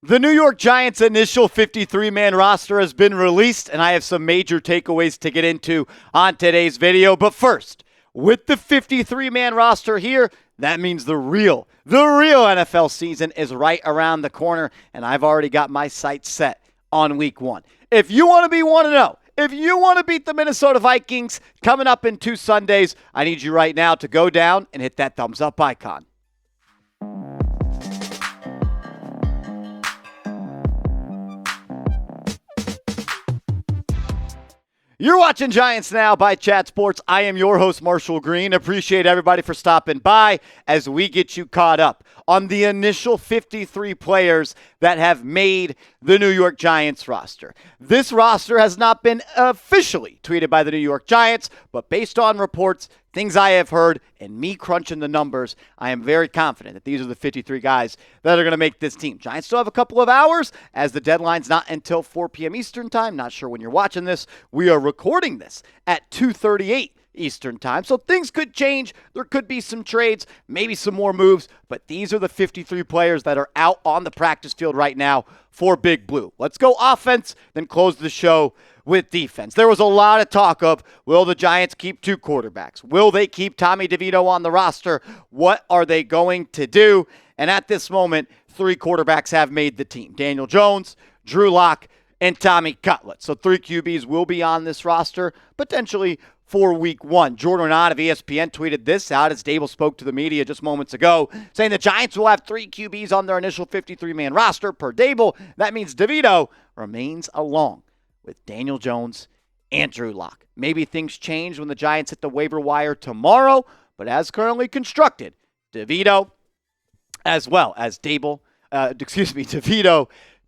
The New York Giants' initial 53-man roster has been released, and I have some major takeaways to get into on today's video. But first, with the 53-man roster here, that means the real NFL season is right around the corner, and I've already got my sights set on Week 1. If you want to be 1-0, if you want to beat the Minnesota Vikings coming up in 2 Sundays, I need you right now to go down and hit that thumbs up icon. You're watching Giants Now by Chat Sports. I am your host, Marshall Green. Appreciate everybody for stopping by as we get you caught up on the initial 53 players that have made the New York Giants roster. This roster has not been officially tweeted by the New York Giants, but based on reports, things I have heard, and me crunching the numbers, I am very confident that these are the 53 guys that are going to make this team. Giants still have a couple of hours as the deadline's not until 4 p.m. Eastern time. Not sure when you're watching this. We are recording this at 2:38 Eastern time, so things could change. There could be some trades, maybe some more moves, but these are the 53 players that are out on the practice field right now for Big Blue. Let's go offense, then close the show with defense. There was a lot of talk of, will the Giants keep 2 quarterbacks? Will they keep Tommy DeVito on the roster? What are they going to do? And at this moment, 3 quarterbacks have made the team. Daniel Jones, Drew Lock, and Tommy Cutlett. So 3 QBs will be on this roster, potentially for Week 1. Jordan Renard of ESPN tweeted this out as Daboll spoke to the media just moments ago, saying the Giants will have 3 QBs on their initial 53-man roster per Daboll. That means DeVito remains along with Daniel Jones and Drew Lock. Maybe things change when the Giants hit the waiver wire tomorrow, but as currently constructed, DeVito as well as DeVito,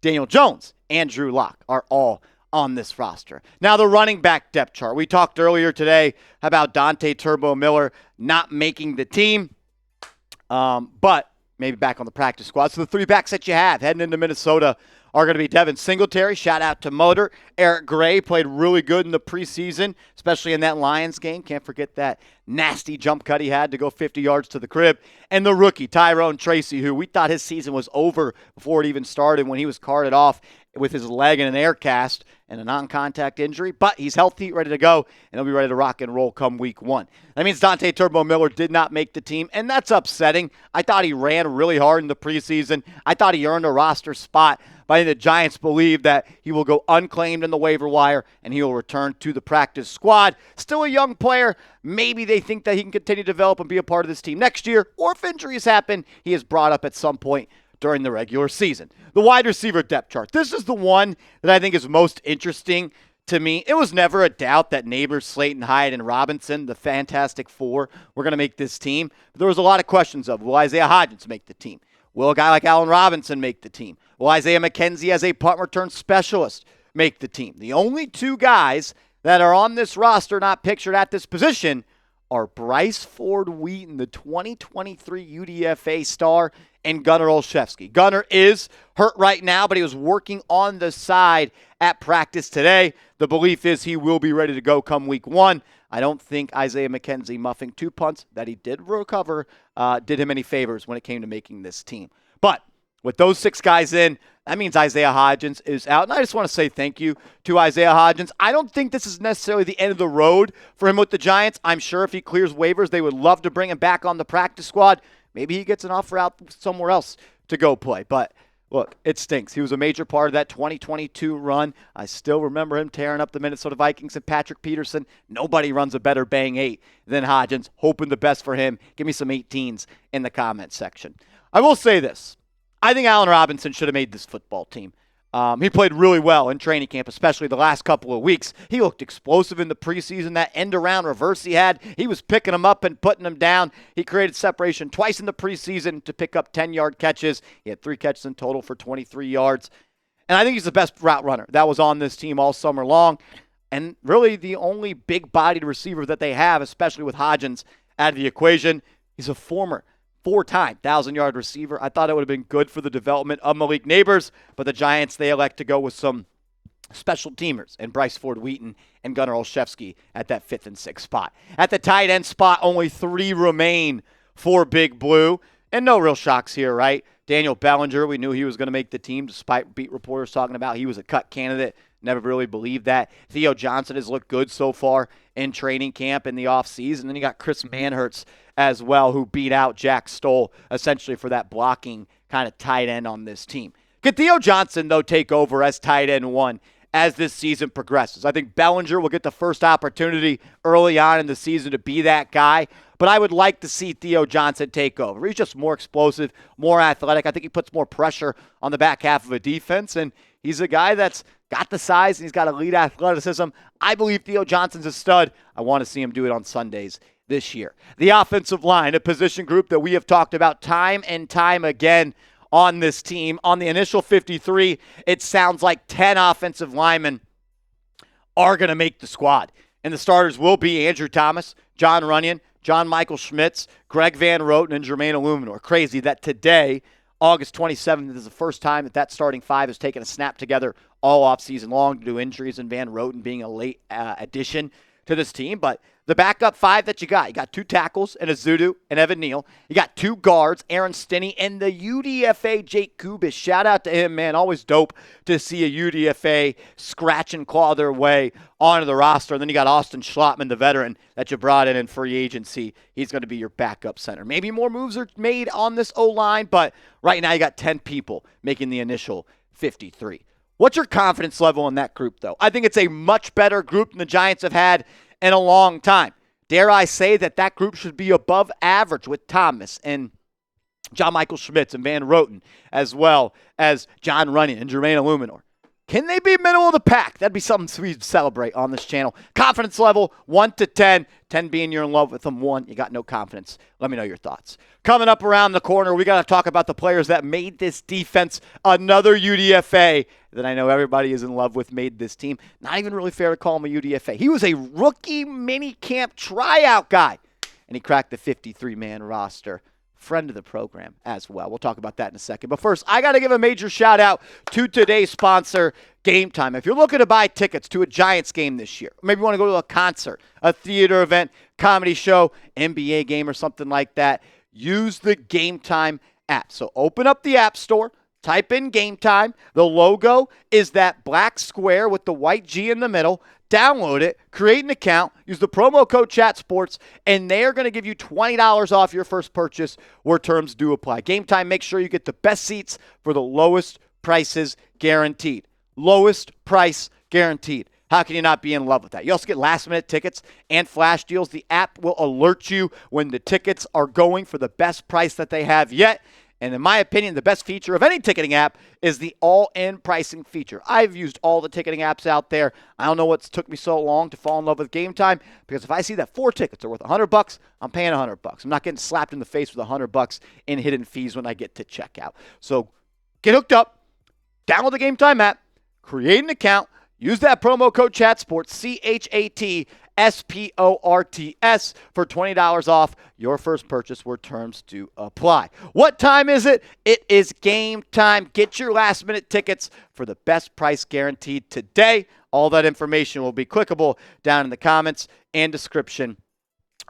Daniel Jones, and Drew Lock are all on this roster. Now, the running back depth chart. We talked earlier today about Dante Turbo Miller not making the team, but maybe back on the practice squad. So the 3 backs that you have heading into Minnesota are going to be Devin Singletary, shout out to Motor. Eric Gray played really good in the preseason, especially in that Lions game. Can't forget that nasty jump cut he had to go 50 yards to the crib. And the rookie, Tyrone Tracy, who we thought his season was over before it even started when he was carted off with his leg in an air cast and a non-contact injury. But he's healthy, ready to go, and he'll be ready to rock and roll come Week 1. That means Dante Turbo Miller did not make the team, and that's upsetting. I thought he ran really hard in the preseason. I thought he earned a roster spot. But I think the Giants believe that he will go unclaimed in the waiver wire and he will return to the practice squad. Still a young player. Maybe they think that he can continue to develop and be a part of this team next year. Or if injuries happen, he is brought up at some point during the regular season. The wide receiver depth chart. This is the one that I think is most interesting to me. It was never a doubt that Neighbors, Slayton, Hyatt, and Robinson, the Fantastic Four, were going to make this team. But there was a lot of questions of, will Isaiah Hodgins make the team? Will a guy like Allen Robinson make the team? Will Isaiah McKenzie as a punt return specialist make the team? The only 2 guys that are on this roster not pictured at this position are Bryce Ford Wheaton, the 2023 UDFA star, and Gunnar Olszewski. Gunnar is hurt right now, but he was working on the side at practice today. The belief is he will be ready to go come Week 1. I don't think Isaiah McKenzie muffing 2 punts that he did recover did him any favors when it came to making this team. But with those 6 guys in, that means Isaiah Hodgins is out. And I just want to say thank you to Isaiah Hodgins. I don't think this is necessarily the end of the road for him with the Giants. I'm sure if he clears waivers, they would love to bring him back on the practice squad. Maybe he gets an offer out somewhere else to go play. But look, it stinks. He was a major part of that 2022 run. I still remember him tearing up the Minnesota Vikings and Patrick Peterson. Nobody runs a better bang 8 than Hodgins. Hoping the best for him. Give me some 18s in the comments section. I will say this. I think Allen Robinson should have made this football team. He played really well in training camp, especially the last couple of weeks. He looked explosive in the preseason. That end-around reverse he had, he was picking them up and putting them down. He created separation twice in the preseason to pick up 10-yard catches. He had 3 catches in total for 23 yards. And I think he's the best route runner that was on this team all summer long. And really the only big-bodied receiver that they have, especially with Hodgins out of the equation. He's a former 4-time 1,000-yard receiver. I thought it would have been good for the development of Malik Neighbors, but the Giants, they elect to go with some special teamers and Bryce Ford Wheaton and Gunnar Olszewski at that 5th and 6th spot. At the tight end spot, only 3 remain for Big Blue. And no real shocks here, right? Daniel Bellinger, we knew he was going to make the team despite beat reporters talking about he was a cut candidate. Never really believed that. Theo Johnson has looked good so far in training camp in the offseason. Then you got Chris Manhertz as well, who beat out Jack Stoll essentially for that blocking kind of tight end on this team. Could Theo Johnson, though, take over as tight end one as this season progresses? I think Bellinger will get the first opportunity early on in the season to be that guy, but I would like to see Theo Johnson take over. He's just more explosive, more athletic. I think he puts more pressure on the back half of a defense, and he's a guy that's got the size and he's got elite athleticism. I believe Theo Johnson's a stud. I want to see him do it on Sundays this year. The offensive line, a position group that we have talked about time and time again on this team. On the initial 53, it sounds like 10 offensive linemen are going to make the squad. And the starters will be Andrew Thomas, John Runyon, John Michael Schmitz, Greg Van Roten, and Jermaine Illuminor. Crazy that today, August 27th, is the first time that starting five has taken a snap together all offseason long due to injuries and Van Roten being a late addition to this team. But the backup five that you got two tackles and Azudu and Evan Neal. You got two guards, Aaron Stinney and the UDFA Jake Kubis. Shout out to him, man. Always dope to see a UDFA scratch and claw their way onto the roster. And then you got Austin Schlottman, the veteran that you brought in free agency. He's going to be your backup center. Maybe more moves are made on this O-line, but right now you got 10 people making the initial 53. What's your confidence level in that group, though? I think it's a much better group than the Giants have had in a long time. Dare I say that group should be above average with Thomas and John Michael Schmitz and Van Roten, as well as John Runyon and Jermaine Illuminor. Can they be middle of the pack? That'd be something we'd celebrate on this channel. Confidence level, 1 to 10. 10 being you're in love with them. 1, you got no confidence. Let me know your thoughts. Coming up around the corner, we got to talk about the players that made this defense another UDFA that I know everybody is in love with, made this team. Not even really fair to call him a UDFA. He was a rookie mini camp tryout guy, and he cracked the 53-man roster. Friend of the program as well. We'll talk about that in a second. But first, I got to give a major shout out to today's sponsor, GameTime. If you're looking to buy tickets to a Giants game this year, maybe you want to go to a concert, a theater event, comedy show, NBA game or something like that, use the GameTime app. So open up the App Store, type in GameTime. The logo is that black square with the white G in the middle. Download it, create an account, use the promo code ChatSports, and they are going to give you $20 off your first purchase where terms do apply. Game Time, make sure you get the best seats for the lowest prices guaranteed. Lowest price guaranteed. How can you not be in love with that? You also get last-minute tickets and flash deals. The app will alert you when the tickets are going for the best price that they have yet. And in my opinion, the best feature of any ticketing app is the all-in pricing feature. I've used all the ticketing apps out there. I don't know what's took me so long to fall in love with Game Time, because if I see that 4 tickets are worth $100, I'm paying $100. I'm not getting slapped in the face with $100 in hidden fees when I get to checkout. So get hooked up, download the Game Time app, create an account, use that promo code ChatSports, ChatSports, for $20 off your first purchase where terms do apply. What time is it? It is game time. Get your last-minute tickets for the best price guaranteed today. All that information will be clickable down in the comments and description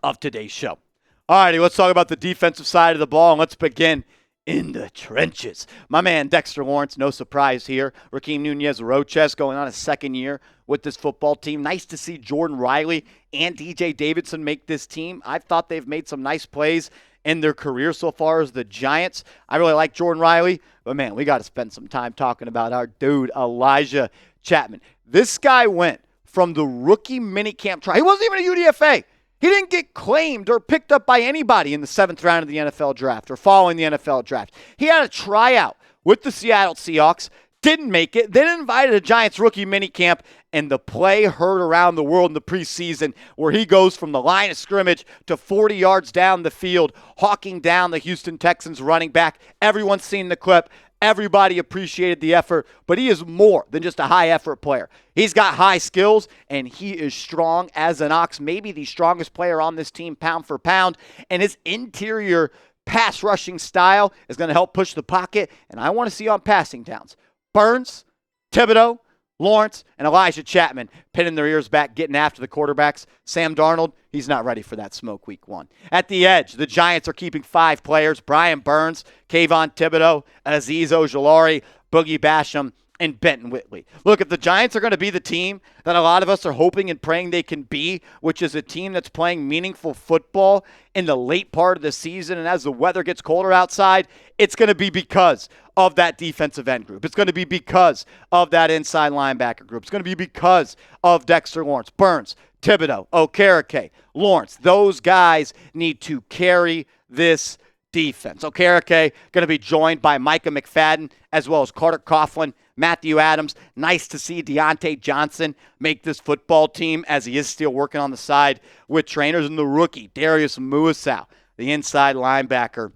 of today's show. All righty, let's talk about the defensive side of the ball, and let's begin in the trenches. My man Dexter Lawrence, no surprise here. Rakeem Nunez-Roches going on his second year with this football team. Nice to see Jordan Riley and DJ Davidson make this team. I thought they've made some nice plays in their career so far as the Giants. I really like Jordan Riley, but man, we got to spend some time talking about our dude, Elijah Chapman. This guy went from the rookie minicamp trial. He wasn't even a UDFA. He didn't get claimed or picked up by anybody in the 7th round of the NFL draft or following the NFL draft. He had a tryout with the Seattle Seahawks, didn't make it, then invited a Giants rookie minicamp, and the play heard around the world in the preseason where he goes from the line of scrimmage to 40 yards down the field, hawking down the Houston Texans running back. Everyone's seen the clip. Everybody appreciated the effort, but he is more than just a high-effort player. He's got high skills, and he is strong as an ox, maybe the strongest player on this team pound for pound, and his interior pass rushing style is going to help push the pocket, and I want to see on passing downs. Burns, Thibodeaux, Lawrence and Elijah Chapman pinning their ears back, getting after the quarterbacks. Sam Darnold, he's not ready for that smoke week 1. At the edge, the Giants are keeping 5 players: Brian Burns, Kayvon Thibodeau, Azeez Ojulari, Boogie Basham, and Benton Whitley. Look, if the Giants are going to be the team that a lot of us are hoping and praying they can be, which is a team that's playing meaningful football in the late part of the season and as the weather gets colder outside, it's going to be because of that defensive end group. It's going to be because of that inside linebacker group. It's going to be because of Dexter Lawrence, Burns, Thibodeau, Okereke, Lawrence. Those guys need to carry this defense. Okereke going to be joined by Micah McFadden as well as Carter Coughlin, Matthew Adams. Nice to see Deontay Johnson make this football team as he is still working on the side with trainers. And the rookie, Darius Muasau, the inside linebacker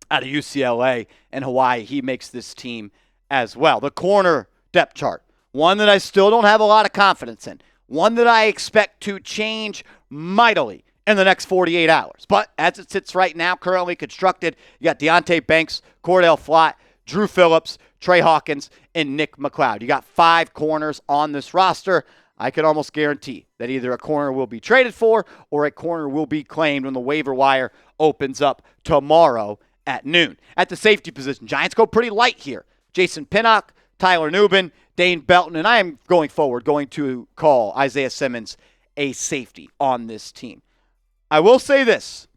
out of UCLA and Hawaii. He makes this team as well. The corner depth chart, one that I still don't have a lot of confidence in, one that I expect to change mightily in the next 48 hours. But as it sits right now, currently constructed, you got Deonte Banks, Cordell Flott, Drew Phillips, Trey Hawkins, and Nick McLeod. You got 5 corners on this roster. I can almost guarantee that either a corner will be traded for or a corner will be claimed when the waiver wire opens up tomorrow at noon. At the safety position, Giants go pretty light here. Jason Pinnock, Tyler Nubin, Dane Belton, and I am going to call Isaiah Simmons a safety on this team. I will say this.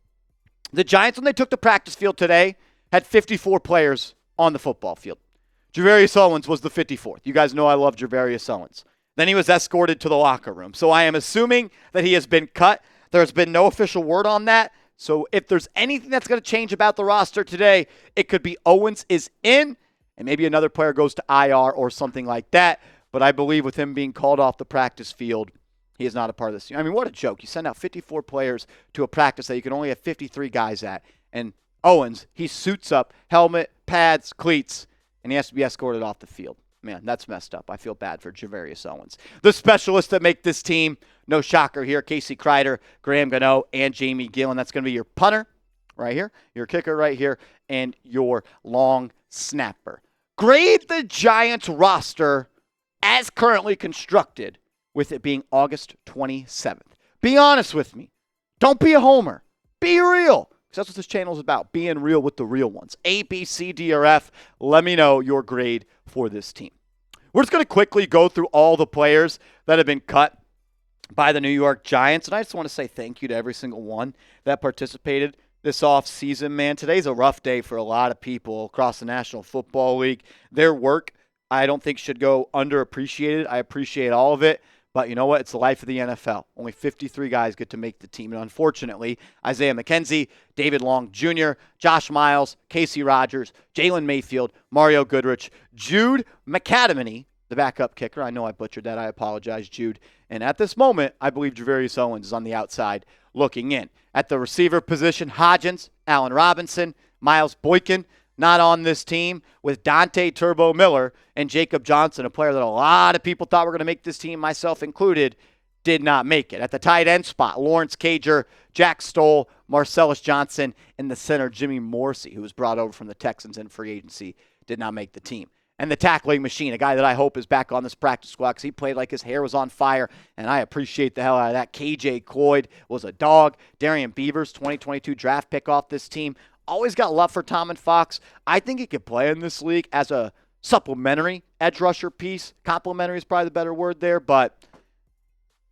The Giants, when they took the practice field today, had 54 players on the football field. Gervarrius Owens was the 54th. You guys know I love Gervarrius Owens. Then he was escorted to the locker room. So I am assuming that he has been cut. There's been no official word on that. So if there's anything that's going to change about the roster today, it could be Owens is in and maybe another player goes to IR or something like that. But I believe with him being called off the practice field, he is not a part of this team. I mean, what a joke. You send out 54 players to a practice that you can only have 53 guys at. And Owens, he suits up, helmet, pads, cleats, and he has to be escorted off the field. Man, that's messed up. I feel bad for Gervarrius Owens. The specialists that make this team, no shocker here, Casey Kreider, Graham Gano, and Jamie Gillen. That's going to be your punter right here, your kicker right here, and your long snapper. Grade the Giants roster as currently constructed, with it being August 27th. Be honest with me. Don't be a homer. Be real. Because that's what this channel is about, being real with the real ones. A, B, C, D, or F. Let me know your grade for this team. We're just going to quickly go through all the players that have been cut by the New York Giants. And I just want to say thank you to every single one that participated this offseason, man. Today's a rough day for a lot of people across the National Football League. Their work, I don't think, should go underappreciated. I appreciate all of it. But you know what? It's the life of the NFL. Only 53 guys get to make the team. And unfortunately, Isaiah McKenzie, David Long Jr., Josh Miles, Casey Rogers, Jalen Mayfield, Mario Goodrich, Jude McAtamney, the backup kicker. I know I butchered that. I apologize, Jude. And at this moment, I believe Gervarrius Owens is on the outside looking in. At the receiver position, Hodgins, Allen Robinson, Miles Boykin, not on this team, with Dante Turbo Miller and Jakob Johnson, a player that a lot of people thought were going to make this team, myself included, did not make it. At the tight end spot, Lawrence Cager, Jack Stoll, Marcellus Johnson, and the center, Jimmy Morrissey, who was brought over from the Texans in free agency, did not make the team. And the tackling machine, a guy that I hope is back on this practice squad because he played like his hair was on fire, and I appreciate the hell out of that. Kj Cloyd was a dog. Darrian Beavers, 2022 draft pick off this team. Always got love for Tomon Fox. I think he could play in this league as a supplementary edge rusher piece. Complimentary is probably the better word there, but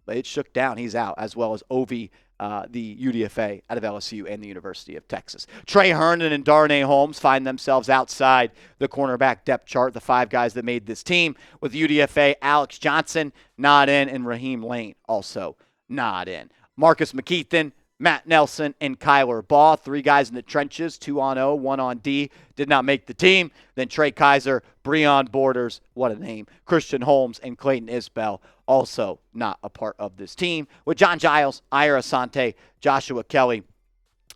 it's shook down. He's out, as well as Ovie, the UDFA out of LSU and the University of Texas. Tre Herndon and Darnay Holmes find themselves outside the cornerback depth chart, the 5 guys that made this team, with UDFA, Alex Johnson not in, and Raheem Lane also not in. Marcus McKethan, Matt Nelson, and Kyler Baugh, 3 guys in the trenches, 2 on O, 1 on D, did not make the team. Then Trey Kiser, Breon Borders, what a name, Christian Holmes, and Clayton Isbell, also not a part of this team, with John Jiles, Ayir Asante, Joshua Kelley,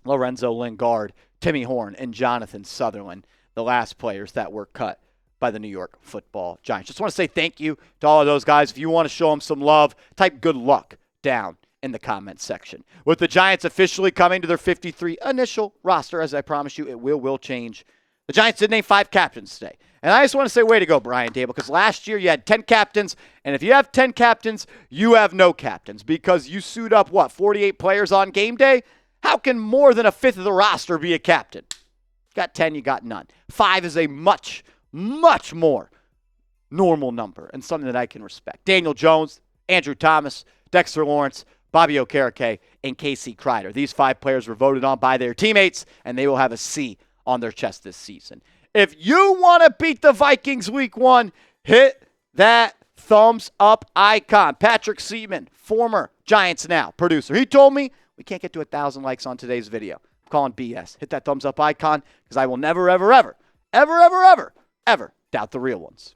Lorenzo Lingard, Timmy Horn, and Jonathan Sutherland, the last players that were cut by the New York Football Giants. Just want to say thank you to all of those guys. If you want to show them some love, type good luck down in the comments section. With the Giants officially coming to their 53 initial roster, as I promise you, it will change. The Giants did name 5 captains today. And I just want to say, way to go, Brian Daboll, because last year you had 10 captains, and if you have 10 captains, you have no captains because you suit up, 48 players on game day? How can more than a fifth of the roster be a captain? You got 10, you got none. 5 is a much, much more normal number and something that I can respect. Daniel Jones, Andrew Thomas, Dexter Lawrence, Bobby Okereke, and Casey Kreider. These 5 players were voted on by their teammates, and they will have a C on their chest this season. If you want to beat the Vikings week 1, hit that thumbs up icon. Patrick Seaman, former Giants Now producer. He told me we can't get to 1,000 likes on today's video. I'm calling BS. Hit that thumbs up icon because I will never, ever, ever, ever, ever, ever, ever doubt the real ones.